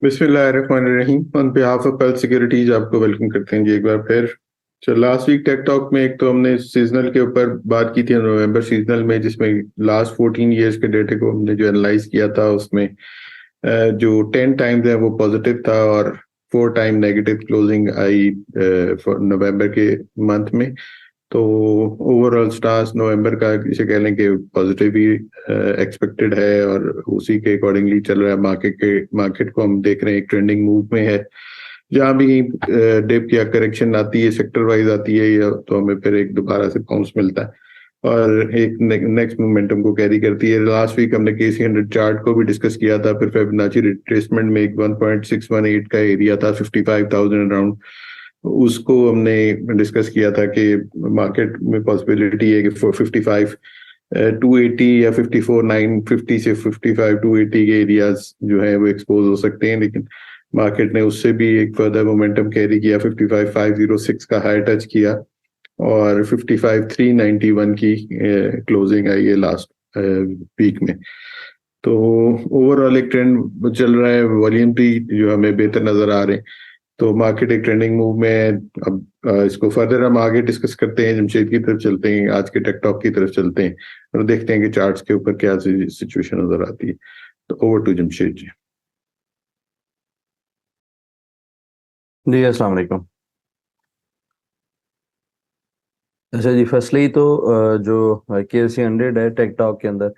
बिस्मिल्लाहिर्रहमानिर्रहीम। On behalf of pulse securities आपको welcome करते हैं जी एक बार फिर। लास्ट वीक टेक टॉक में एक तो हमने सीजनल के ऊपर बात की थी, नवंबर सीजनल में, जिसमें लास्ट 14 ईयर्स के डेटे को हमने जो एनालाइज किया था उसमें जो 10 टाइम्स है वो पॉजिटिव था और 4 टाइम नेगेटिव क्लोजिंग आई नवंबर के मंथ में। तो ओवरऑल स्टार्स नवंबर का इसे कह लें कि पॉजिटिव ही एक्सपेक्टेड है और उसी के अकॉर्डिंगली चल रहा है। मार्केट को हम देख रहे हैं एक ट्रेंडिंग मूव में है। जहां भी डिप या करेक्शन आती है सेक्टर वाइज आती है या तो हमें फिर एक दोबारा से बाउंस मिलता है और एक नेक्स्ट मोमेंटम को कैरी करती है। लास्ट वीक हमने KC100 चार्ट को भी डिस्कस किया था। फिर फिबोनाची रिट्रेसमेंट में एक 1.618 का एरिया था 55,000 अराउंड, उसको हमने डिस्कस किया था कि मार्केट में पॉसिबिलिटी है कि 55 280 या 54,950 से 55 280 के एरियाज जो है वो एक्सपोज हो सकते हैं, लेकिन मार्केट ने उससे भी एक फर्दर मोमेंटम कैरी किया। 55,506 का हाई टच किया और 55,391 की क्लोजिंग आई है लास्ट वीक में। तो ओवरऑल एक ट्रेंड चल रहा है, वॉल्यूम भी जो हमें बेहतर नजर आ रहे हैं। तो मार्केट एक ट्रेंडिंग मूव में है। अब इसको फर्दर हम आगे डिस्कस करते हैं, जमशेद की तरफ चलते हैं, आज के टेकटॉक की तरफ चलते हैं और देखते हैं कि चार्ट्स के ऊपर क्या सिचुएशन नजर आती है। तो ओवर टू जमशेद जी। जी अस्सलाम वालेकुम। अच्छा जी, फर्स्टली तो जो KC100 है टेकटॉक के अंदर,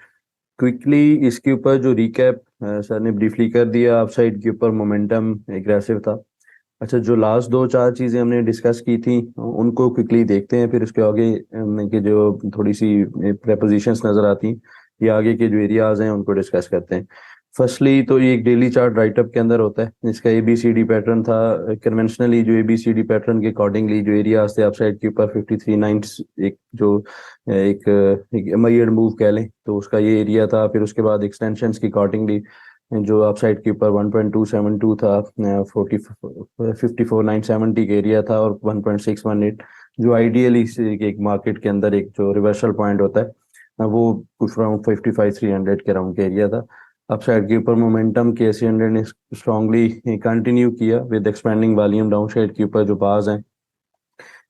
क्विकली इसके ऊपर जो रिकैप सर ने ब्रीफली कर दिया। अपसाइड के ऊपर मोमेंटम एग्रेसिव था। अच्छा, जो लास्ट दो चार चीज़ें हमने डिस्कस की थी उनको क्विकली देखते हैं, फिर उसके आगे के जो थोड़ी सी प्रपोजिशंस नज़र आती हैं या आगे के जो एरियाज हैं उनको डिस्कस करते हैं। फर्स्टली तो ये एक डेली चार्ट राइटअप के अंदर होता है। इसका ABCD पैटर्न था। कन्वेंशनली जो ABCD पैटर्न के अकॉर्डिंगली जो एरियाज थे अपसाइड के ऊपर 53.9 एक जो एक मयड मूव कह लें तो उसका ये एरिया था। फिर उसके बाद एक्सटेंशंस की अकॉर्डिंगली जो अपसाइड के ऊपर 1.272 था, 54,970 का एरिया था और 1.618 जो आइडियली एक मार्केट के अंदर एक जो रिवर्सल पॉइंट होता है वो कुछ अराउंड 55,300 के अराउंड का एरिया था। अपसाइड के ऊपर मोमेंटम KC100 ने स्ट्रांगली कंटिन्यू किया with expanding volume. Down side के ऊपर जो बार्स हैं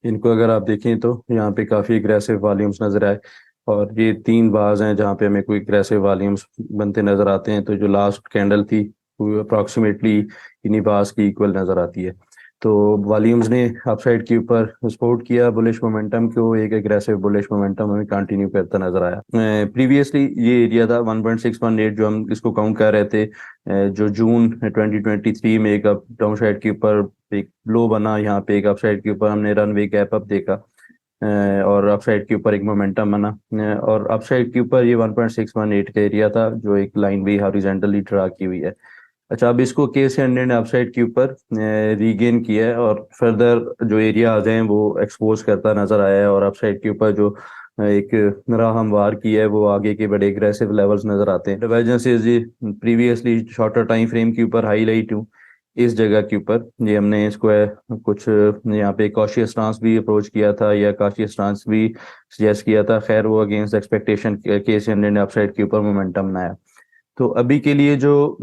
इनको अगर आप देखें तो यहाँ पे काफ़ी एग्रेसिव वॉल्यूम्स नज़र आए और ये तीन बार्स हैं जहाँ पे हमें कोई एग्रेसिव वॉल्यूम्स बनते नज़र आते हैं। तो जो लास्ट कैंडल थी वो अप्रॉक्सीमेटली इन्हीं बार्स की इक्वल नज़र आती है। तो वॉल्यूम्स ने अपसाइड के ऊपर सपोर्ट किया बुलिश मोमेंटम को। एक एग्रेसिव बुलिश मोमेंटम हमें कंटिन्यू करता नजर आया। प्रीवियसली ये एरिया था 1.618 जो हम इसको काउंट कर रहे थे। जो जून 2023 में एक अप डाउन साइड के ऊपर एक लो बना, यहाँ पे एक अपसाइड के ऊपर हमने रनवे गैप अप देखा और अपसाइड के ऊपर एक मोमेंटम बना और अपसाइड के ऊपर ये 1.618 का एरिया था जो एक लाइन भी हॉरिजॉन्टली ड्रा की हुई है। अच्छा, अब इसको KC100 ने अपसाइड के ऊपर रीगेन किया है और फर्दर जो एरिया आ जाए वो एक्सपोज करता नजर आया है और अपसाइड के ऊपर जो एक राह हमवार की है वो आगे के बड़े एग्रेसिव लेवल्स नजर आते हैं। डिवर्जेंसेस जी प्रीवियसली शॉर्टर टाइम फ्रेम के ऊपर हाईलाइट हूँ इस जगह के ऊपर। ये हमने इसको कुछ यहाँ पे कॉशियस स्टांस भी अप्रोच किया था या कॉशियस स्टांस भी सजेस्ट किया था। खैर वो अगेंस्ट एक्सपेक्टेशन KC100 ने अपसाइड के ऊपर मोमेंटम बनाया। तो अभी के लिए जो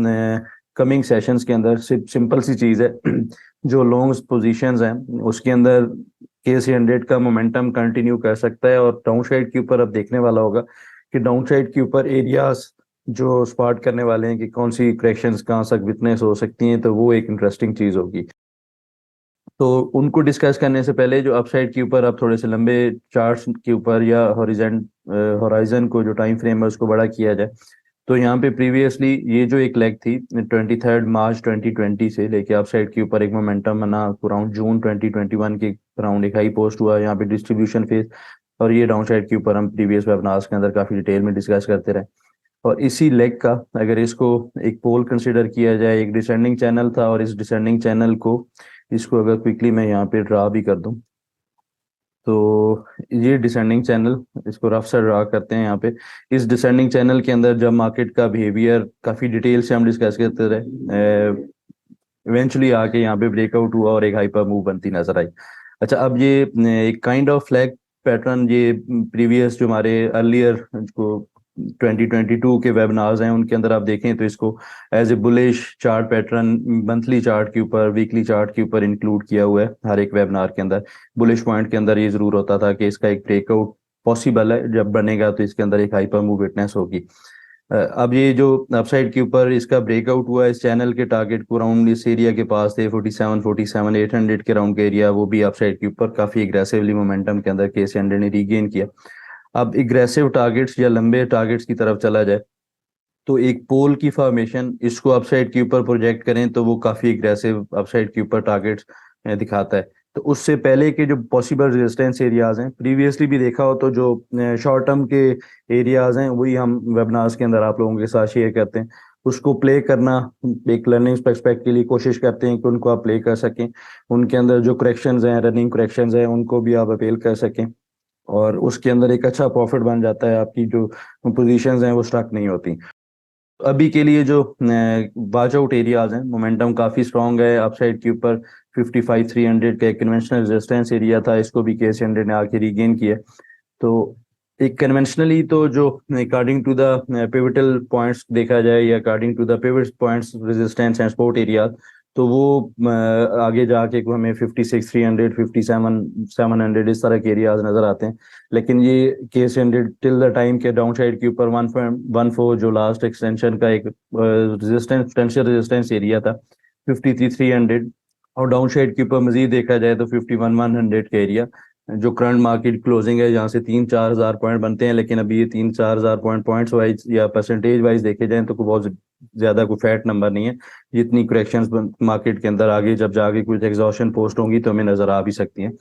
कमिंग सेशंस के अंदर सिंपल सी चीज़ है जो लॉन्ग पोजीशंस हैं उसके अंदर KC100 का मोमेंटम कंटिन्यू कर सकता है और डाउन साइड के ऊपर अब देखने वाला होगा कि डाउन साइड के ऊपर एरियाज जो स्पॉट करने वाले हैं कि कौन सी करेक्शंस कहाँ तक विटनेस हो सकती हैं। तो वो एक इंटरेस्टिंग चीज़ होगी। तो उनको डिस्कस करने से पहले जो अपसाइड के ऊपर अब थोड़े से लंबे चार्ट्स के ऊपर या होराइजन को जो टाइम फ्रेम है उसको बड़ा किया जाए तो यहाँ पे प्रीवियसली ये जो एक लेग थी 23 मार्च 2020 से लेके अपसाइड के ऊपर एक मोमेंटम बना अराउंड जून 2021 के अराउंड एक हाई पोस्ट हुआ यहाँ पे डिस्ट्रीब्यूशन फेज और ये डाउन साइड के ऊपर हम प्रीवियस वेबनार्स के अंदर काफी डिटेल में डिस्कस करते रहे। और इसी लेग का अगर इसको एक पोल कंसिडर किया जाए, एक डिसेंडिंग चैनल था और इस डिसेंडिंग चैनल को इसको अगर क्विकली मैं यहाँ पे ड्रा भी कर दूं तो ये डिसेंडिंग चैनल इसको रफ से ड्रा करते हैं यहाँ पे। इस डिसेंडिंग चैनल के अंदर जब मार्केट का बिहेवियर काफी डिटेल से हम डिस्कस करते रहे, इवेंचुअली आके यहाँ पे ब्रेकआउट हुआ और एक हाइपर मूव बनती नजर आई। अच्छा, अब ये एक काइंड ऑफ फ्लैग पैटर्न ये प्रीवियस जो हमारे अर्लियर जो 2022 के वेबिनार्स हैं उनके अंदर आप देखें तो इसको as a bullish chart pattern monthly chart के ऊपर, वीकली चार्ट के ऊपर इंक्लूड किया हुआ है हर एक वेबिनार के अंदर। बुलिश पॉइंट के अंदर ये जरूर होता था कि इसका एक ब्रेकआउट पॉसिबल है, जब बनेगा तो इसके अंदर एक हाइपर मूव विटनेस होगी। अब ये जो अपसाइड के ऊपर इसका ब्रेकआउट हुआ, इस चैनल के टारगेट को राउंड इस एरिया के पास थे 47 के राउंड के एरिया, वो भी अपसाइड के ऊपर काफी एग्रेसिवली मोमेंटम के अंदर KC100 ने रीगेन किया। अब एग्रेसिव टारगेट्स या लंबे टारगेट्स की तरफ चला जाए तो एक पोल की फॉर्मेशन इसको अपसाइड के ऊपर प्रोजेक्ट करें तो वो काफी एग्रेसिव अपसाइड के ऊपर टारगेट्स दिखाता है। तो उससे पहले के जो पॉसिबल रेजिस्टेंस एरियाज हैं, प्रीवियसली भी देखा हो तो जो शॉर्ट टर्म के एरियाज हैं वही हम वेबिनार्स के अंदर आप लोगों के साथ शेयर करते हैं। उसको प्ले करना एक लर्निंग पर्सपेक्ट के लिए कोशिश करते हैं कि उनको आप प्ले कर सकें, उनके अंदर जो करेक्शंस हैं, रनिंग करेक्शंस हैं, उनको भी आप अपील कर सकें और उसके अंदर एक अच्छा प्रॉफिट बन जाता है, आपकी जो पोजीशंस हैं वो स्टक नहीं होती। अभी के लिए जो वॉच आउट एरियाज हैं, मोमेंटम काफी स्ट्रांग है अपसाइड के ऊपर। 55,300 का कन्वेंशनल रेजिस्टेंस एरिया था, इसको भी KC100 ने आके रीगेन किया। तो एक कन्वेंशनली तो जो according to the pivotal points देखा जाए या according to the pivot points resistance and support area, तो वो आगे जाके को हमें 56,300, 57,700 इस तरह के एरियाज नजर आते हैं। लेकिन ये KC100 टिल द टाइम के डाउन साइड के ऊपर 1.14 जो लास्ट एक्सटेंशन का एक रेजिस्टेंस पोटेंशियल रेजिस्टेंस एरिया था 53,300, और डाउन साइड के ऊपर मजीद देखा जाए तो 51,100 का एरिया जो करंट मार्केट क्लोजिंग है, जहाँ से 3-4 हज़ार पॉइंट बनते हैं। लेकिन अभी ये 3-4 हज़ार पॉइंट्स वाइज या परसेंटेज वाइज देखे जाए तो कोई बहुत ज्यादा कोई फैट नंबर नहीं है। जितनी करेक्शंस मार्केट के अंदर आगे जब जाके कुछ एग्जॉशन पोस्ट होंगी तो हमें नजर आ भी सकती हैं।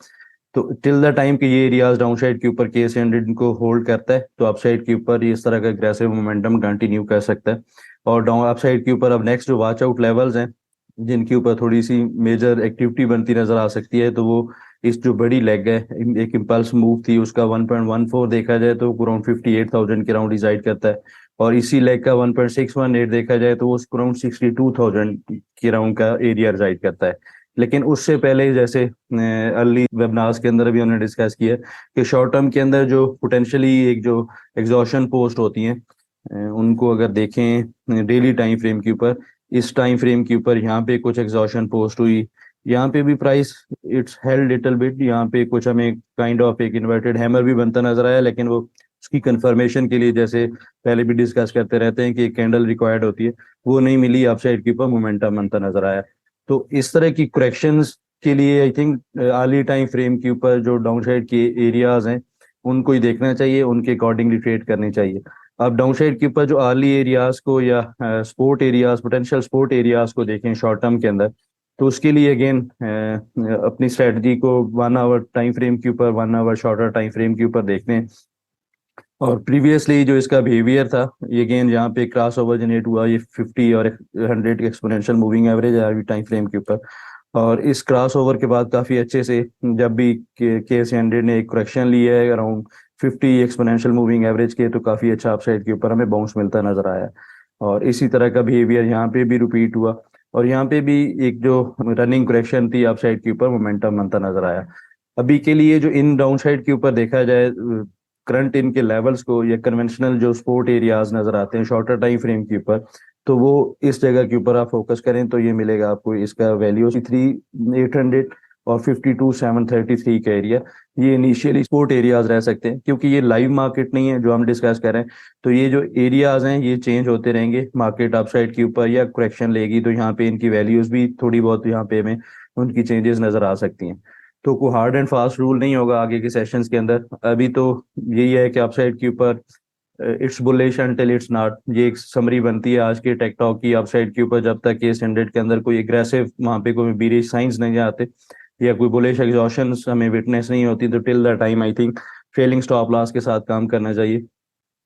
तो टिल द टाइम के ये एरियाज डाउन साइड के ऊपर KC100 को होल्ड करता है तो अपसाइड के ऊपर इस तरह का एग्रेसिव मोमेंटम कंटिन्यू कर सकता है। और डाउन अपसाइड के ऊपर अब नेक्स्ट जो वॉच आउट लेवल्स हैं जिनके ऊपर थोड़ी सी मेजर एक्टिविटी बनती नजर आ सकती है, तो वो इस जो बड़ी लेग है, एक इम्पल्स मूव थी उसका 1.14 देखा जाए तो अराउंड 58,000 के राउंड डिसाइड करता है। और इसी लेग का 1.618 देखा जाए तो वो अराउंड 62,000 के राउंड का एरिया रिजाइड करता है। लेकिन उससे पहले जैसे अर्ली वेबिनार्स के अंदर भी उन्होंने डिस्कस किया कि शॉर्ट टर्म के अंदर जो पोटेंशियली एक जो एग्जॉशन पोस्ट होती हैं उनको अगर देखें डेली टाइम फ्रेम के ऊपर, इस टाइम फ्रेम के ऊपर यहाँ पे कुछ एग्जॉशन पोस्ट हुई, यहाँ पे भी price it's held little bit, यहाँ पे कुछ हमें काइंड ऑफ एक इन्वर्टेड हैमर भी बनता नजर आया। लेकिन वो उसकी कंफर्मेशन के लिए जैसे पहले भी डिस्कस करते रहते हैं कि एक कैंडल रिक्वायर्ड होती है, वो नहीं मिली, अपसाइड के ऊपर मोमेंटम बनता नजर आया। तो इस तरह की करेक्शंस के लिए I think early time frame के ऊपर जो डाउन साइड के एरियाज हैं उनको ही देखना चाहिए, उनके अकॉर्डिंगली ट्रेड करनी चाहिए। अब डाउन साइड के ऊपर जो अर्ली एरियाज को या sport areas, potential sport areas को देखें शॉर्ट टर्म के अंदर, तो उसके लिए अगेन अपनी स्ट्रेटजी को 1 आवर टाइम फ्रेम के ऊपर, 1 आवर शॉर्टर टाइम फ्रेम के ऊपर देखते हैं। और प्रीवियसली जो इसका बिहेवियर था, ये अगेन यहाँ पे क्रॉस ओवर जनरेट हुआ, ये 50 और 100 एक्सपोनेंशियल मूविंग एवरेज है टाइम फ्रेम के ऊपर। और इस क्रॉस ओवर के बाद काफी अच्छे से जब भी KC100 ने एक करेक्शन लिया है अराउंड 50 एक्सपोनेंशियल मूविंग एवरेज के, तो काफी अच्छा अपसाइड के ऊपर हमें बाउंस मिलता नजर आया। और इसी तरह का बिहेवियर यहाँ पे भी रिपीट हुआ और यहाँ पे भी एक जो रनिंग करेक्शन थी अपसाइड के ऊपर मोमेंटम बनता नजर आया। अभी के लिए जो इन डाउन साइड के ऊपर देखा जाए करंट इनके लेवल्स को या कन्वेंशनल जो सपोर्ट एरियाज नजर आते हैं शॉर्टर टाइम फ्रेम के ऊपर, तो वो इस जगह के ऊपर आप फोकस करें तो ये मिलेगा आपको, इसका वैल्यू 53,800 और 52,733 का एरिया, ये इनिशियली सपोर्ट एरियाज रह सकते हैं। क्योंकि ये लाइव मार्केट नहीं है जो हम डिस्कस कर रहे हैं, तो ये जो एरियाज हैं ये चेंज होते रहेंगे, मार्केट अपसाइड के ऊपर या करेक्शन लेगी तो यहाँ पे इनकी वैल्यूज भी थोड़ी बहुत यहाँ पे हमें उनकी चेंजेस नजर आ सकती हैं। तो कोई हार्ड एंड फास्ट रूल नहीं होगा आगे के सेशंस के अंदर। अभी तो यही है कि अपसाइड के ऊपर it's bullish until it's not, ये एक समरी बनती है आज के टेक टॉक की। अपसाइड के ऊपर जब तक KC100 के अंदर कोई एग्रेसिव वहां पे कोई बीरिश साइंस नहीं आते या कोई बुलिश एग्जॉशन हमें विटनेस नहीं होती, तो till the time I think trailing stop loss के साथ काम करना चाहिए।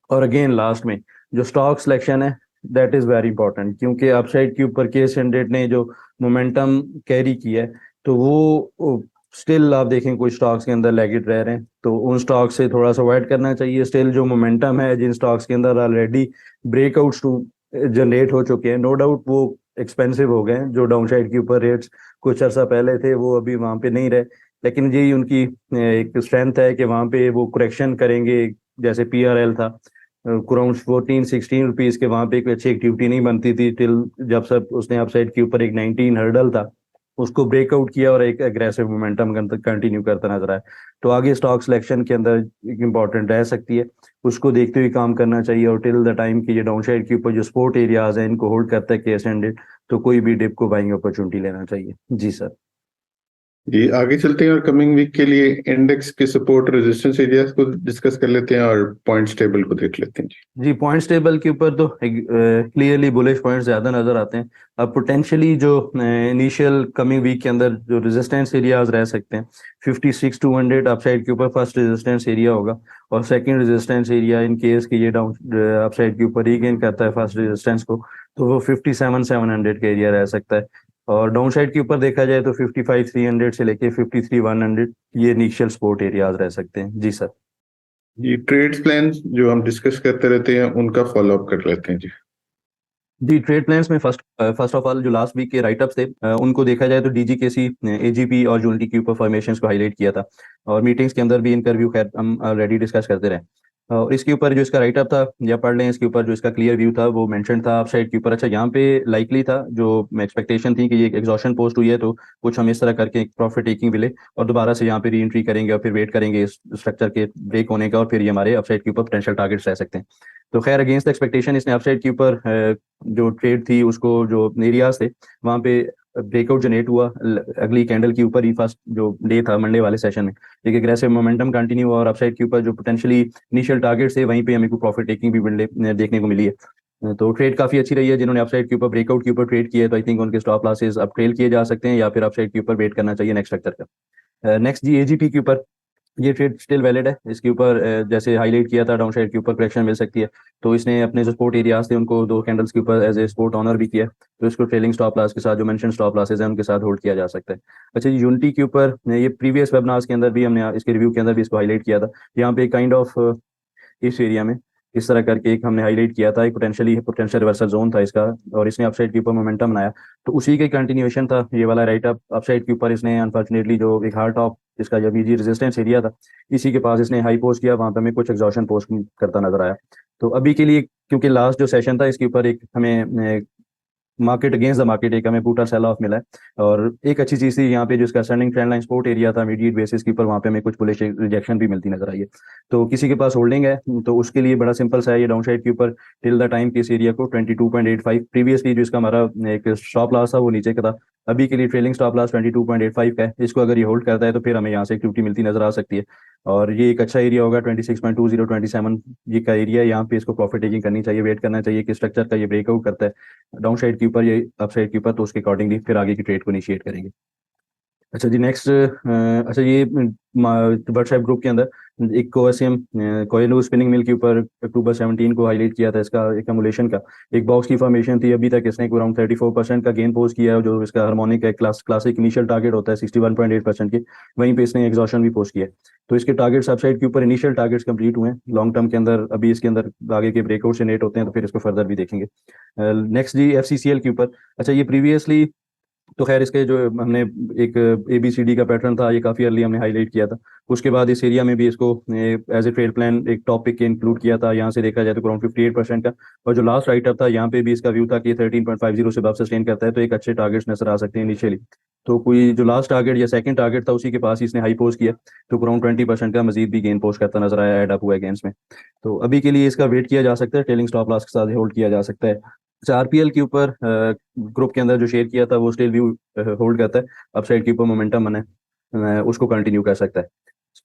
और अगेन लास्ट में जो स्टॉक सिलेक्शन है दैट इज वेरी इंपॉर्टेंट, क्योंकि अपसाइड के ऊपर KC100 ने जो मोमेंटम कैरी किया है तो वो स्टिल आप देखें कुछ स्टॉक्स के अंदर लेगिट रह रहे हैं, तो उन स्टॉक से थोड़ा सा अवॉइड करना चाहिए। स्टिल जो मोमेंटम है जिन स्टॉक्स के अंदर ऑलरेडी ब्रेकआउट्स टू जनरेट हो चुके हैं, नो डाउट वो एक्सपेंसिव हो गए हैं, जो डाउन साइड के ऊपर रेट्स कुछ अर्सा पहले थे वो अभी वहां पे नहीं रहे, लेकिन यही उनकी एक स्ट्रेंथ है कि वहां पे वो करेक्शन करेंगे। जैसे PRL था अराउंड 14-16 रुपीज के वहां पे एक अच्छी एक्टिविटी नहीं बनती थी टिल जब सब उसने अपसाइड के ऊपर एक 19 हर्डल था उसको ब्रेकआउट किया और एक एग्रेसिव मोमेंटम कंटिन्यू करता नजर आया। तो आगे स्टॉक सिलेक्शन के अंदर एक इम्पॉर्टेंट रह सकती है, उसको देखते हुए काम करना चाहिए। और टिल द टाइम की ये डाउन साइड के ऊपर जो सपोर्ट एरियाज हैं इनको होल्ड करता है केस एंडेड, तो कोई भी डिप को बाइंग अपॉर्चुनिटी लेना चाहिए। जी सर। जी आगे चलते हैं और कमिंग वीक के लिए इंडेक्स के सपोर्ट रेजिस्टेंस एरियाज को डिस्कस कर लेते हैं और पॉइंट्स टेबल को देख लेते हैं। जी पॉइंट्स टेबल के ऊपर तो क्लियरली बुलिश पॉइंट्स ज्यादा नजर आते हैं। अब पोटेंशियली जो इनिशियल कमिंग वीक के अंदर जो रेजिस्टेंस एरियाज रह सकते हैं 56-200 अपसाइड के ऊपर फर्स्ट रेजिस्टेंस एरिया होगा, और second resistance area in case कि ये डाउन अपसाइड के ऊपर रीगेन करता है फर्स्ट रेजिस्टेंस को तो वो 57-700 का एरिया रह सकता है। और डाउन साइड के ऊपर देखा जाए तो 55-300 से लेके 53-100 ये इनिशियल सपोर्ट एरियाज रह सकते हैं। जी सर। जी ट्रेड्स प्लान जो हम डिस्कस करते रहते हैं उनका फॉलो अप कर लेते हैं जी। जी ट्रेड प्लान्स में फर्स्ट ऑफ ऑल जो लास्ट वीक के राइटअप्स थे उनको देखा जाए तो डीजीकेसी एजीपी और यूनिटी की परफॉर्मेशंस को हाईलाइट किया था, और मीटिंग्स के अंदर भी इनका रिव्यू खैर हम ऑलरेडी डिस्कस करते रहे। और इसके ऊपर जो इसका राइटअप था या पढ़ लें इसके ऊपर जो इसका क्लियर व्यू था वो मेंशन था अपसाइड के ऊपर। अच्छा यहाँ पे लाइकली था जो एक्सपेक्टेशन थी कि ये एग्जॉशन पोस्ट हुई है तो कुछ हम इस तरह करके एक प्रॉफिट टेकिंग मिले और दोबारा से यहाँ पे री एंट्री करेंगे और फिर वेट करेंगे इस स्ट्रक्चर के ब्रेक होने का, और फिर ये हमारे अपसाइड के ऊपर पोटेंशियल टारगेट्स रह सकते हैं। तो खैर अगेंस्ट एक्सपेक्टेशन इसने अपसाइड के ऊपर जो ट्रेड थी उसको जो एरियाज थे वहां पे ब्रेकआउट जनरेट हुआ अगली कैंडल के ऊपर ही फर्स्ट जो डे था मंडे वाले सेशन में एक एग्रेसिव मोमेंटम कंटिन्यू हुआ और अपसाइड के ऊपर जो पोटेंशियली इनिशियल टारगेट थे वहीं पे हमें को प्रॉफिट टेकिंग भी देखने को मिली है। तो ट्रेड काफी अच्छी रही है, जिन्होंने अपसाइड के ऊपर ब्रेकआउट के ऊपर ट्रेड किया है तो आई थिंक उनके स्टॉप लॉसेस अब ट्रेल किए जा सकते हैं या फिर अपसाइड के ऊपर वेट करना चाहिए नेक्स्ट स्ट्रक्चर का। नेक्स्ट जी एजीपी के ऊपर ये ट्रेड स्टिल वैलिड है, इसके ऊपर जैसे हाईलाइट किया था डाउन साइड के ऊपर करेक्शन मिल सकती है, तो इसने अपने जो सपोर्ट एरियाज थे उनको दो कैंडल्स के ऊपर एज ए सपोर्ट ऑनर भी किया, तो इसको ट्रेलिंग स्टॉप लॉस के साथ जो मेंशन स्टॉप लॉसेज हैं उनके साथ होल्ड किया जा सकता है। अच्छा जी यूनिटी के ऊपर ये प्रीवियस वेबनार्स के अंदर भी हमने इसके रिव्यू के अंदर भी इसको हाईलाइट किया था, यहाँ पे काइंड ऑफ इस एरिया में इस तरह करके एक हमने हाईलाइट किया था, एक पोटेंशियल रिवर्सल जोन था इसका और इसने अपसाइड के ऊपर मोमेंटम बनाया, तो उसी के कंटिन्यूएशन था ये वाला राइट अप। अपसाइड के ऊपर इसने अनफॉर्चुनेटली जो एक हार्ड टॉप इसका जो बीजी रेजिस्टेंस एरिया था इसी के पास इसने हाई पोस्ट किया, वहां पे हमें कुछ एग्जॉशन पोस्ट करता नजर आया। तो अभी के लिए क्योंकि लास्ट जो सेशन था इसके ऊपर एक हमें मार्केट अगेंस्ट द मार्केट एक हमें टोटल सेल ऑफ मिला है, और एक अच्छी चीज थी यहाँ पे जो इसका standing trend line support area था इमीडिएट बेसिस के ऊपर वहाँ पे हमें कुछ बुलिश रिजेक्शन भी मिलती नजर आई है। तो किसी के पास होल्डिंग है तो उसके लिए बड़ा सिंपल सा है ये डाउन साइड के ऊपर टिल द टाइम के इस एरिया को 22.85 प्रीवियसली जो इसका हमारा एक स्टॉप लॉस था वो नीचे का था, अभी के लिए ट्रेलिंग स्टॉप लॉस 22.85 का है, इसको अगर ये होल्ड करता है तो फिर हमें यहाँ से एक्टिविटी मिलती नजर आ सकती है, और ये एक अच्छा एरिया होगा 26.2027 ये का एरिया है, यहाँ पे इसको प्रॉफिट टेकिंग करनी चाहिए, वेट करना चाहिए कि स्ट्रक्चर का ये ब्रेकआउट करता है डाउन साइड के ऊपर ये अपसाइड के ऊपर, तो उसके अकॉर्डिंगली फिर आगे की ट्रेड को इनिशिएट करेंगे। अच्छा जी नेक्स्ट अच्छा ये व्हाट्सएप ग्रुप के अंदर एक कोएसएम कोहिनूर स्पिनिंग मिल के ऊपर अक्टूबर 17 को हाईलाइट किया था, इसका एकमुलेशन का एक बॉक्स की फॉर्मेशन थी, अभी तक इसने अराउंड 34% का गेन पोस्ट किया है, जो इसका हार्मोनिक है क्लासिक इनिशियल टारगेट होता है 61.8% के, वहीं पे इसने एग्जॉशन भी पोस्ट किया है। तो इसके टारगेट्स अपसाइड के ऊपर इनिशियल टारगेट्स कंप्लीट हुए हैं, लॉन्ग टर्म के अंदर अभी इसके अंदर आगे के ब्रेकआउट जनरेट होते हैं तो फिर इसको फर्दर भी देखेंगे। नेक्स्ट जी एफसीसीएल के ऊपर, अच्छा ये प्रीवियसली तो खैर इसके जो हमने एक ABCD का पैटर्न था ये काफी अर्ली हमने हाईलाइट किया था, उसके बाद इस एरिया में भी इसको एज ए ट्रेड प्लान एक टॉपिक के इंक्लूड किया था, यहाँ से देखा जाए तो अराउंड 58% का, और जो लास्ट राइटअप था यहाँ पे भी इसका व्यू था कि 13.50 से अब सस्टेन करता है तो एक अच्छे टारगेट्स नजर आ सकते हैं इनिशियली, तो कोई जो लास्ट टारगेट या सेकंड टारगेट था उसी के पास इसने हाई पोस्ट किया, तो अराउंड 20% का मजीद भी गेन पोस्ट करता नजर आया एड अप हुआ गेंस में, तो अभी के लिए इसका वेट किया जा सकता है, ट्रेलिंग स्टॉप लॉस के साथ होल्ड किया जा सकता है। RPL के ऊपर ग्रुप के अंदर जो शेयर किया था वो स्टिल व्यू होल्ड करता है, अपसाइड के ऊपर मोमेंटम बने उसको कंटिन्यू कर सकता है।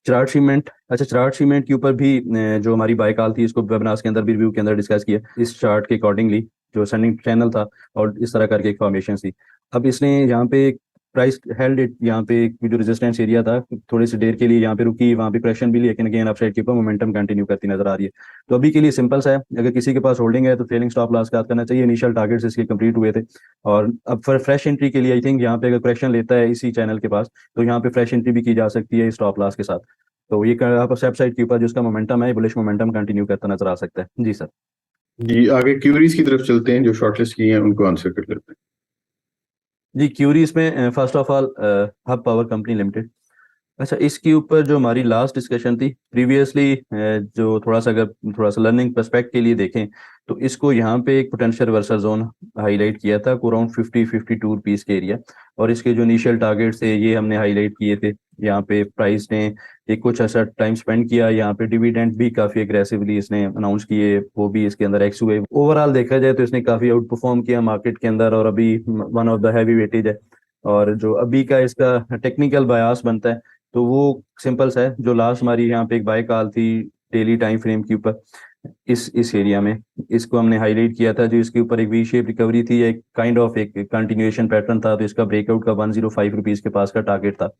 चराट सीमेंट, अच्छा चराट सीमेंट के ऊपर भी जो हमारी बाय कॉल थी इसको वेबिनार्स के अंदर भी रिव्यू के अंदर डिस्कस किया, इस चार्ट के अकॉर्डिंगली जो सेंडिंग चैनल था और इस तरह करके एक फॉर्मेशन थी, अब इसने यहाँ पे प्राइस हेल्ड इट, यहाँ पे जो रेजिस्टेंस एरिया था थोड़ी सी देर के लिए यहाँ पे रुकी, वहाँ पे क्रेशन भी, लेकिन अगेन अपसाइड के ऊपर मोमेंटम कंटिन्यू करती नजर आ रही है। तो अभी के लिए सिंपल सा है, अगर किसी के पास होल्डिंग है तो ट्रेलिंग स्टॉप लॉस का करना चाहिए, इनिशियल टारगेट्स इसके कंप्लीट हुए थे, और अब फॉर फ्रेश एंट्री के लिए आई थिंक यहाँ पे अगर क्रेशन लेता है इसी चैनल के पास तो यहाँ पे फ्रेश एंट्री भी की जा सकती है स्टॉप लॉस के साथ, तो ये आप वेबसाइट के ऊपर जिसका मोमेंटम है बुलिश मोमेंटम कंटिन्यू करता नजर आ सकता है। जी सर। जी आगे क्यूरीज की तरफ चलते हैं, जो शॉर्टलिस्ट की हैं उनको आंसर कर लेते हैं। जी क्यूरीज में first of all hub power company limited, अच्छा, इसके ऊपर जो हमारी लास्ट डिस्कशन थी प्रीवियसली, जो थोड़ा सा लर्निंग पर्सपेक्ट के लिए देखें तो इसको यहाँ पे एक पोटेंशियल रिवर्सल जोन हाईलाइट किया था अराउंड 52 रुपीस के एरिया। और इसके जो इनिशियल टारगेट्स थे ये हमने हाईलाइट किए थे। यहाँ पे प्राइस ने एक कुछ ऐसा टाइम स्पेंड किया, यहाँ पे डिविडेंड भी काफी एग्रेसिवली इसने अनाउंस किए, वो भी इसके अंदर एक्स हुए। ओवरऑल देखा जाए तो इसने काफी आउट परफॉर्म किया मार्केट के अंदर, और अभी one of the heavy weightage है। और जो अभी का इसका टेक्निकल बायास बनता है तो वो सिंपल सा है। जो लास्ट हमारी यहाँ पे एक बाय कॉल थी डेली टाइम फ्रेम के ऊपर, इस एरिया में इसको हमने हाईलाइट किया था। जो इसके ऊपर एक वी शेप रिकवरी थी, एक काइंड ऑफ एक कंटिन्यूएशन पैटर्न था, तो इसका ब्रेकआउट का 105 रुपीज के पास का टारगेट था।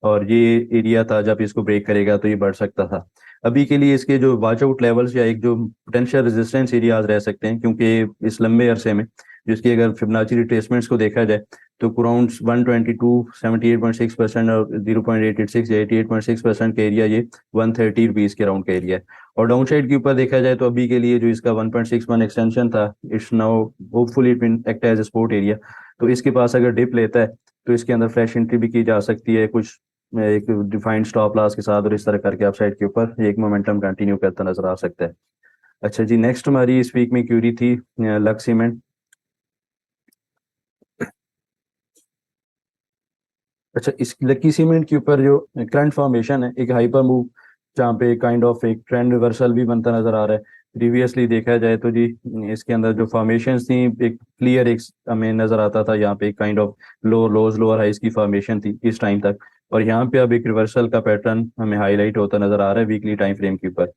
और ये एरिया था जब इसको ब्रेक करेगा तो ये बढ़ सकता था। अभी के लिए इसके जो वॉच आउट लेवल्स या एक जो पोटेंशियल रेजिस्टेंस एरियाज रह सकते हैं, क्योंकि इस लंबे अरसे में जिसकी अगर फिबोनाची रिट्रेसमेंट्स को देखा जाए तो अराउंड 122 78.6% और 0.886 या 88.6% का एरिया ये 130 रुपीज के राउंड का एरिया है। और डाउन साइड के ऊपर देखा जाए तो अभी के लिए जो इसका 1.61 एक्सटेंशन था, it's now hopefully it will act as support area. तो इसके पास अगर डिप लेता है तो इसके अंदर फ्रेश एंट्री भी की जा सकती है कुछ एक डिफाइंड स्टॉप लॉस के साथ, और इस तरह करके अपसाइड के ऊपर एक मोमेंटम कंटिन्यू करता नजर आ सकता है। अच्छा जी, नेक्स्ट हमारी इस वीक में क्यूरी थी लक्स सीमेंट। अच्छा, इस लकी सीमेंट के ऊपर जो करंट फॉर्मेशन है एक हाइपर मूव, जहाँ पे काइंड ऑफ एक ट्रेंड रिवर्सल भी बनता नजर आ रहा है। प्रीवियसली देखा जाए तो जी इसके अंदर जो फॉर्मेशन थी एक क्लियर एक हमें नजर आता था, यहाँ पे काइंड ऑफ लोअर हाइस की फॉर्मेशन थी इस टाइम तक। और यहाँ पे अब एक रिवर्सल का पैटर्न हमें हाईलाइट होता नजर आ रहा है वीकली टाइम फ्रेम के ऊपर।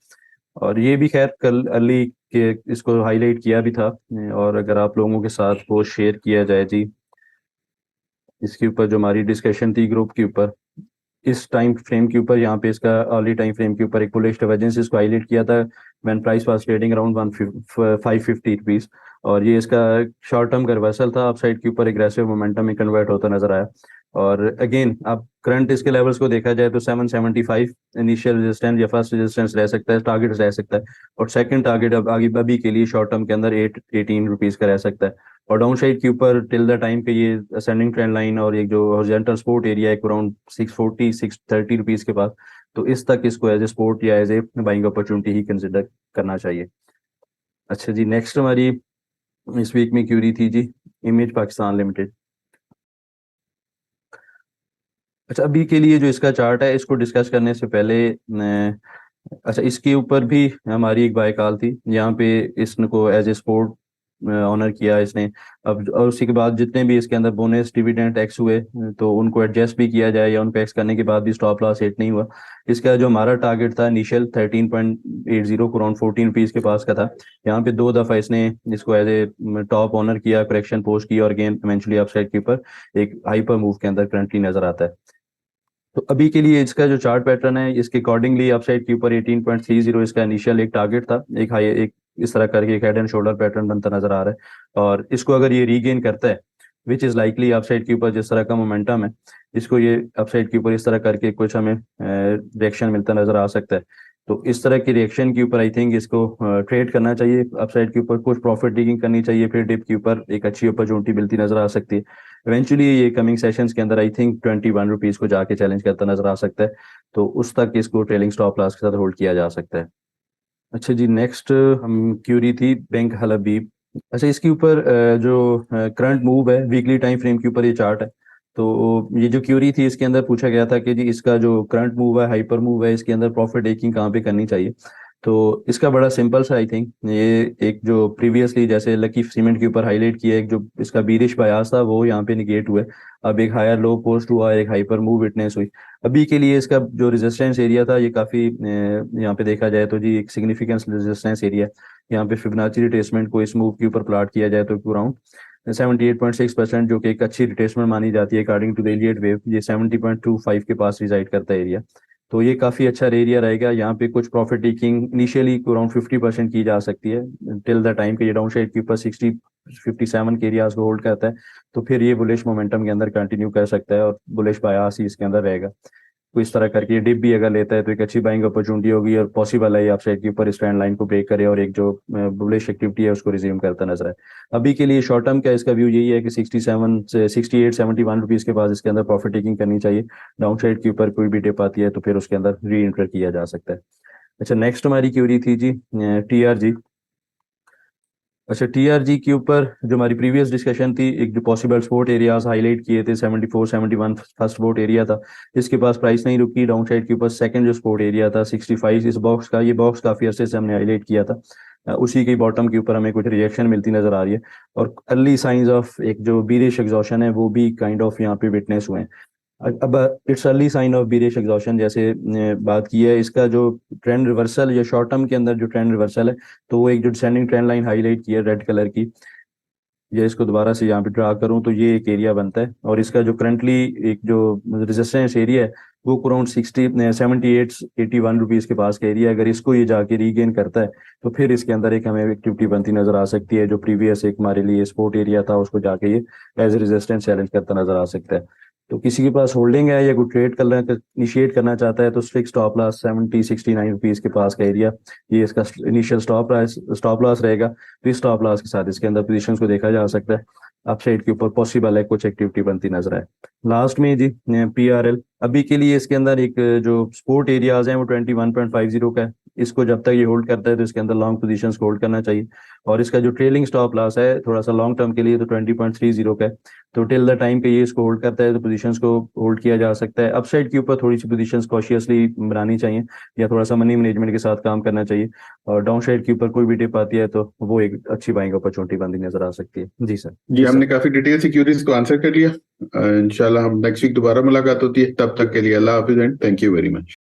और ये भी खैर कल अर्ली के इसको हाईलाइट किया भी था। और अगर आप लोगों के साथ वो शेयर किया जाए जी, इसके ऊपर जो हमारी डिस्कशन थी ग्रुप के ऊपर, इस टाइम फ्रेम के ऊपर यहाँ पे इसका अर्ली टाइम फ्रेम के ऊपर एक बुलिश डाइवर्जेंस इसको हाईलाइट किया था when price was trading around 550 rupees. और ये इसका शॉर्ट टर्म का रिवर्सल था, अपसाइड के ऊपर एग्रेसिव मोमेंटम में कन्वर्ट होता नजर आया। और अगेन अब करंट इसके लेवल्स को देखा जाए तो 775 इनिशियल रेजिस्टेंस या फर्स्ट रेजिस्टेंस रह सकता है, टारगेट रह सकता है। और सेकंड टारगेट अब आगे अभी के लिए शॉर्ट टर्म के अंदर 18 रुपीज का रह सकता है। और डाउन साइड के ऊपर टिल द टाइम पे ये असेंडिंग ट्रेंड लाइन और एक जो हॉरिजॉन्टल सपोर्ट एरिया एक अराउंड 640 630 रुपीज के पास, तो इस तक इसको एज ए सपोर्ट या एज ए बाइंग अपॉर्चुनिटी ही कंसिडर करना चाहिए। अच्छा जी, नेक्स्ट हमारी इस वीक में क्यूरी थी जी इमेज पाकिस्तान लिमिटेड। अच्छा, अभी के लिए जो इसका चार्ट है इसको डिस्कस करने से पहले अच्छा इसके ऊपर भी हमारी एक बाय कॉल थी, यहाँ पे इसको एज ए सपोर्ट ऑनर किया इसने। अब और उसी के बाद जितने भी इसके अंदर बोनस डिविडेंड एक्स हुए तो उनको एडजस्ट भी किया जाए, या उनको एक्स करने के बाद भी स्टॉप लॉस हिट नहीं हुआ। इसका जो हमारा टारगेट था इनिशियल 13.80 अराउंड 14 रुपीज के पास का था। यहाँ पे दो दफा इसने इसको एज ए टॉप ऑनर किया, करेक्शन पोस्ट की, और अगेन इवेंचुअली अपसाइड के ऊपर एक हाइपर मूव के अंदर करंटली नजर आता है। तो अभी के लिए इसका जो चार्ट पैटर्न है इसके अकॉर्डिंगली अपसाइड के ऊपर 18.30 इसका इनिशियल एक टारगेट था, एक हाई एक इस तरह करके एक हेड एंड शोल्डर पैटर्न बनता नजर आ रहा है। और इसको अगर ये रीगेन करता है विच इज लाइकली अपसाइड के ऊपर जिस तरह का मोमेंटम है, इसको ये अपसाइड के ऊपर इस तरह करके कुछ हमें रिएक्शन मिलता नजर आ सकता है। तो इस तरह की रिएक्शन के ऊपर आई थिंक इसको ट्रेड करना चाहिए, अपसाइड के ऊपर कुछ प्रॉफिट टेकिंग करनी चाहिए, फिर डिप के ऊपर एक अच्छी अपॉर्चुनिटी मिलती नजर आ सकती है। इवेंचुअली ये कमिंग सेशंस के अंदर आई थिंक 21 रुपीज को जाके चैलेंज करता नजर आ सकता है। तो उस तक इसको ट्रेलिंग स्टॉप लॉस के साथ होल्ड किया जा सकता है। अच्छा जी, नेक्स्ट हम क्यूरी थी बैंक हलबीब। अच्छा, इसके ऊपर जो करंट मूव है वीकली टाइम फ्रेम के ऊपर ये चार्ट है। तो ये जो क्यूरी थी इसके अंदर पूछा गया था कि जी इसका जो करंट मूव है हाइपर मूव है, इसके अंदर प्रॉफिट टेकिंग कहाँ पे करनी चाहिए। तो इसका बड़ा सिंपल सा आई थिंक ये एक जो प्रीवियसली जैसे लकी सीमेंट के ऊपर हाईलाइट किया, एक जो इसका बीरिश बायास था वो यहाँ पे निगेट हुआ है। अब एक हायर लो पोस्ट हुआ, एक हाइपर मूव विटनेस हुई। अभी के लिए इसका जो रेजिस्टेंस एरिया था ये काफी यहाँ पे देखा जाए तो जी एक सिग्निफिकेंस रेजिस्टेंस एरिया है। यहाँ पे फिबोनाची रिट्रेसमेंट को इस मूव के ऊपर प्लॉट किया जाए तो अराउंड 78.6%, जो कि एक अच्छी रिट्रेसमेंट मानी जाती है according to the Elliott wave, ये 70.25 के पास रिजाइड करता है एरिया। तो ये काफी अच्छा एरिया रहेगा। यहाँ पे कुछ प्रॉफिट टेकिंग इनिशियली अराउंड 50% की जा सकती है टिल द टाइम के ये डाउन साइड के ऊपर 57 के एरियाज को होल्ड करता है। तो फिर ये बुलिश मोमेंटम के अंदर कंटिन्यू कर सकता है और बुलिश बायास ही इसके अंदर रहेगा। तो इस तरह करके डिप भी अगर लेता है तो एक अच्छी बाइंग अपॉर्चुनिटी होगी और पॉसिबल है आप साइड के ऊपर इस ट्रेंड लाइन को ब्रेक करे और एक जो बुलिश एक्टिविटी है उसको रिज्यूम करता नजर आए। अभी के लिए शॉर्ट टर्म का इसका व्यू यही है कि 67 से 68-71 रुपीज के पास इसके अंदर प्रॉफिट टेकिंग करनी चाहिए। डाउन साइड के ऊपर कोई भी डिप आती है तो फिर उसके अंदर री एंटर किया जा सकता है। अच्छा, नेक्स्ट हमारी क्यूरी थी जी TRG। अच्छा, TRG के ऊपर जो हमारी प्रीवियस डिस्कशन थी, एक जो पॉसिबल सपोर्ट एरियाज हाईलाइट किए थे 74-71 फर्स्ट सपोर्ट एरिया था, इसके पास प्राइस नहीं रुकी। डाउन साइड के ऊपर सेकंड जो सपोर्ट एरिया था 65, इस बॉक्स का, ये बॉक्स काफी अरसे से हमने हाईलाइट किया था। उसी के बॉटम के ऊपर हमें कुछ रिएक्शन मिलती नजर आ रही है और अर्ली साइंस ऑफ एक जो बीरिश एग्जॉशन है वो भी काइंड ऑफ यहाँ पे विटनेस हुए हैं। अब it's early sign of bearish exhaustion जैसे बात की है, इसका जो ट्रेंड रिवर्सल या शॉर्ट टर्म के अंदर जो ट्रेंड रिवर्सल है तो वो एक जो डिसेंडिंग ट्रेंड लाइन हाईलाइट की है रेड कलर की, या इसको दोबारा से यहाँ पे ड्रा करूँ तो ये एक एरिया बनता है और इसका जो करंटली एक जो रेजिस्टेंस एरिया है वो अराउंड 78-81 रुपीज के पास का एरिया। अगर इसको ये जाके रीगेन करता है तो फिर इसके अंदर एक हमें एक्टिविटी बनती नजर आ सकती है। जो प्रीवियस एक हमारे लिए सपोर्ट एरिया था उसको जाके ये एज रेजिस्टेंस चैलेंज करता नजर आ सकता है। तो किसी के पास होल्डिंग है या कोई ट्रेड करना इनिशिएट करना चाहता है तो फिक्स स्टॉप लॉस 69 रुपीज के पास का एरिया, ये इसका इनिशियल स्टॉप लॉस रहेगा। तो इस स्टॉप लॉस के साथ इसके अंदर पोजीशंस को देखा जा सकता है। अपसाइड के ऊपर पॉसिबल है कुछ एक्टिविटी बनती नजर आए। लास्ट में जी PRL, अभी के लिए इसके अंदर एक जो सपोर्ट एरियाज हैं वो 21.50 का है। इसको जब तक ये होल्ड करता है तो इसके अंदर लॉन्ग पोजीशंस को होल्ड करना चाहिए और इसका जो ट्रेलिंग स्टॉप लॉस है थोड़ा सा लॉन्ग टर्म के लिए तो 20.30 का है। तो टिल द टाइम पे ये इसको होल्ड करता है तो पोजीशंस को होल्ड किया जा सकता है। अपसाइड के ऊपर थोड़ी सी पोजीशंस कॉशियसली बनानी चाहिए या थोड़ा सा मनी मैनेजमेंट के साथ काम करना चाहिए और डाउन साइड के ऊपर कोई भी टिप आती है तो वो एक अच्छी बाइंग अपॉर्चुनिटी बनती नजर आ सकती है। जी सर। जी, हमने काफी डिटेल से क्यूरीज को आंसर कर लिया। इंशाल्लाह हम नेक्स्ट वीक दोबारा मुलाकात होती है, तब तक के लिए अल्लाह हाफिज and thank you very much.